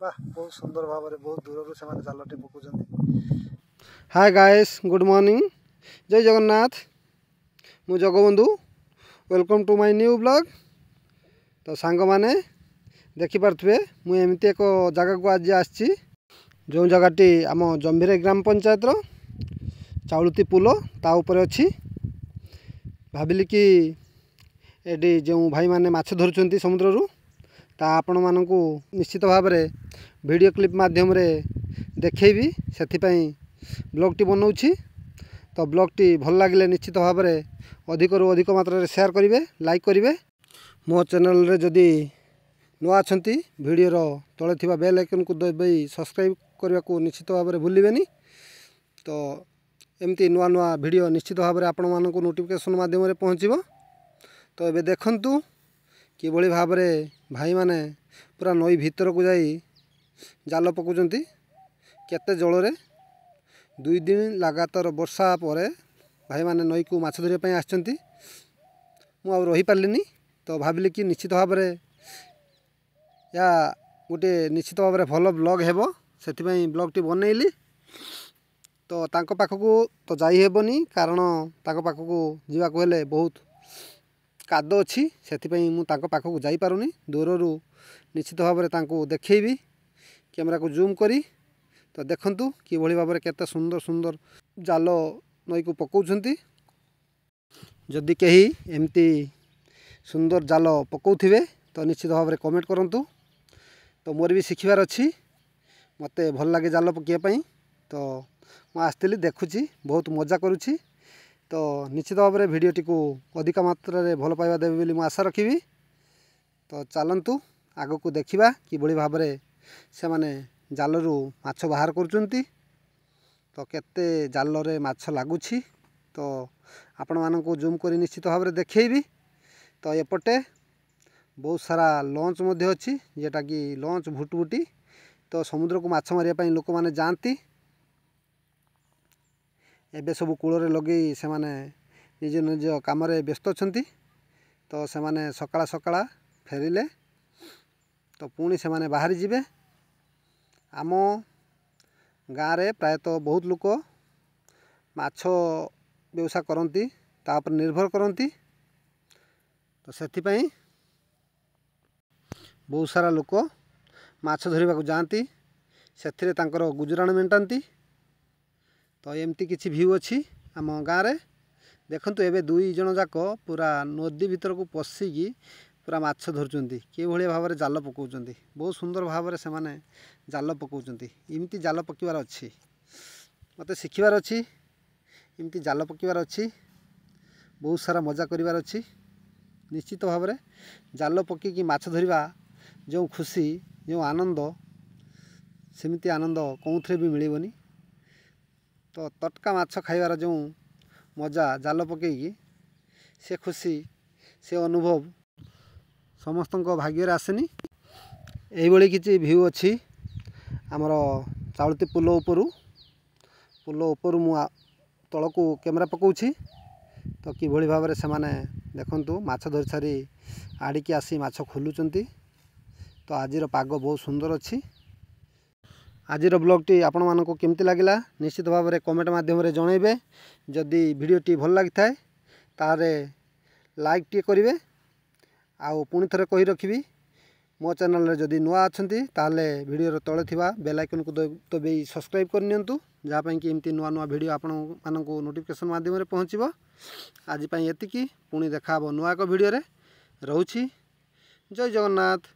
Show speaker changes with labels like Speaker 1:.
Speaker 1: वाह बहुत सुंदर भाव में बहुत दूर से जालटी पकाउछन्ति। हाय गाइस, गुड मॉर्निंग, जय जगन्नाथ। मु Jagabandhu, welcome to my new blog. तो सांग माने देखि पारथुबे मु एमती एक जगह को आज आछि जो जगहटी आम जंभीरे ग्राम पंचायत रो चाउलती पुल ता ऊपर अछि। भाबिली कि एडी जो भाई माने माछ धरुछन्ति समुद्र रु ता आपण मानकू निश्चित भाव में वीडियो क्लिप माध्यम रे देखैबी, सेथिपई ब्लॉग टी बनाउछि। तो ब्लॉग टी भल लागिले निश्चित भाव में अधिक रु अधिक मात्रा रे शेयर करिवे, लाइक करिवे। मो चैनल रे जदि नुआ अछंती वीडियो रो तळे थिबा बेल आइकन को दबाई सब्सक्राइब करबा को निश्चित भाव में भूलिबेनी। तो एमती नुआ नुआ वीडियो निश्चित भाव में आपण मानकू नोटिफिकेशन माध्यम रे पहुँचीबो। तो एबे देखंतु कि भली भाव में भाई माने पूरा नई भीतर को जाई जाल पकाउछन्ति। केते जल रे 2 दिन लगातार वर्षा पर भाई माने नई को माछ धरिया पई आछन्ति। मु आ रही पारलिनी, तो भाबिली कि निश्चित भाव में या गोटे निश्चित भाव में भल ब्लॉग हेबो, सेथिपई ब्लॉग टी बनैली। तो तांको पाखकू तो जाई हेबनी, कारण तांको पाखकू जीवा को हेले बहुत कादो अच्छी, सेथिपई मु तांको पाखकू जाई पारुनी। दूररू निश्चित भाव में तांको देखैबी कैमरा को जूम करी। तो देखंतु कि भली भाव में केते सुंदर सुंदर जाल नई को पकाउछन्ति। जदि केही एमती सुंदर जाल पकाउथिबे तो निश्चित भाव में कमेंट करंतु। तो मोर भी शिखिबार अछि, मते भल लागे जाल पकिया पई। तो मु आस्तिली देखुची, बहुत मजा करूची। तो निश्चित भाव में वीडियो टी को अधिक मात्रा रे भल पाइबा देबे बोली मु आशा रखिबी। तो चलंतु आगो को देखिबा कि बड़ी भाव में से माने जाल रु माछ बाहर करूचन्ति। तो केते जाल रे माछ लागुछि तो आपण मानकू जूम करी निश्चित भाव में देखैबी। तो एपटे बहुत सारा लॉन्च मध्ये अछि, जेटा कि लॉन्च भुटभुटी। तो समुद्र को माछ मारिया पई लोक माने जानती। एबे सब कूल रे लगे से माने निज निज काम रे व्यस्त अछंती। तो से माने सकाळा सकाळा फेरिले तो पुणी से माने बाहरी जिबे। आम गाँव रे प्रायतः बहुत लोक माछ व्यवसाय करती, तापर निर्भर करती। तो सेथिपई बहुत सारा लोक माछ धरिबा को जाती, सेथिरे तांकर गुजराण मेंटाती। तो एमती किछि व्यू अछि आम गाँव रे। देखंतु एबे 2 जन जाक पूरा नदी भीतर को पसिकी पूरा माछ धरुचन्ति। के भली भाव में जाल पकाउचन्ति, बहुत सुंदर भाव में से माने जाल पकाउचन्ति। इमती जाल पकिबार अछि, मते शिखिबार अछि, इमती जाल पकिबार अछि, बहुत सारा मजा करिबार अछि। निश्चित भाव में जाल पकिकी माछ धरिबा जो खुशी, जो आनंद, सेमिति आनंद कौंथरे भी मिलिबनी। तो तटका माछ खाइबार जो मजा जाल पकेकी से खुशी, से अनुभव समस्त भाग्य आसेनी। यही किसी व्यू अच्छी आमर चाउलती पुल उपरू मु तल को कैमरा पकाउछि। तो किभली भाव में से माने देखंतु माछ धरि सारी आड़िकी आसी माछ खोलुचन्ति। तो आजिर पाग बहुत सुंदर अच्छी। आजिर ब्लॉग टी आपण मानकू केमती लागिला निश्चित भाव में कमेंट माध्यम रे जणाइबे। जदि वीडियो टी भल लागि थाए तारे लाइक टी करिवे। आउ पुणी थरे कहि रखिबी, मो चैनल रे जदि नुआ अछंती ताले वीडियो रो तळे थिबा बेल आइकन को दबाई सब्सक्राइब कर नियंतु, जहा पई कि एमती नुआ नुआ वीडियो आपण मानकू नोटिफिकेशन माध्यम रे पहुँचीबो। आज पई एतिकी, पुणी देखाबो नुआ एक वीडियो रे। रहूछि, जय जगन्नाथ।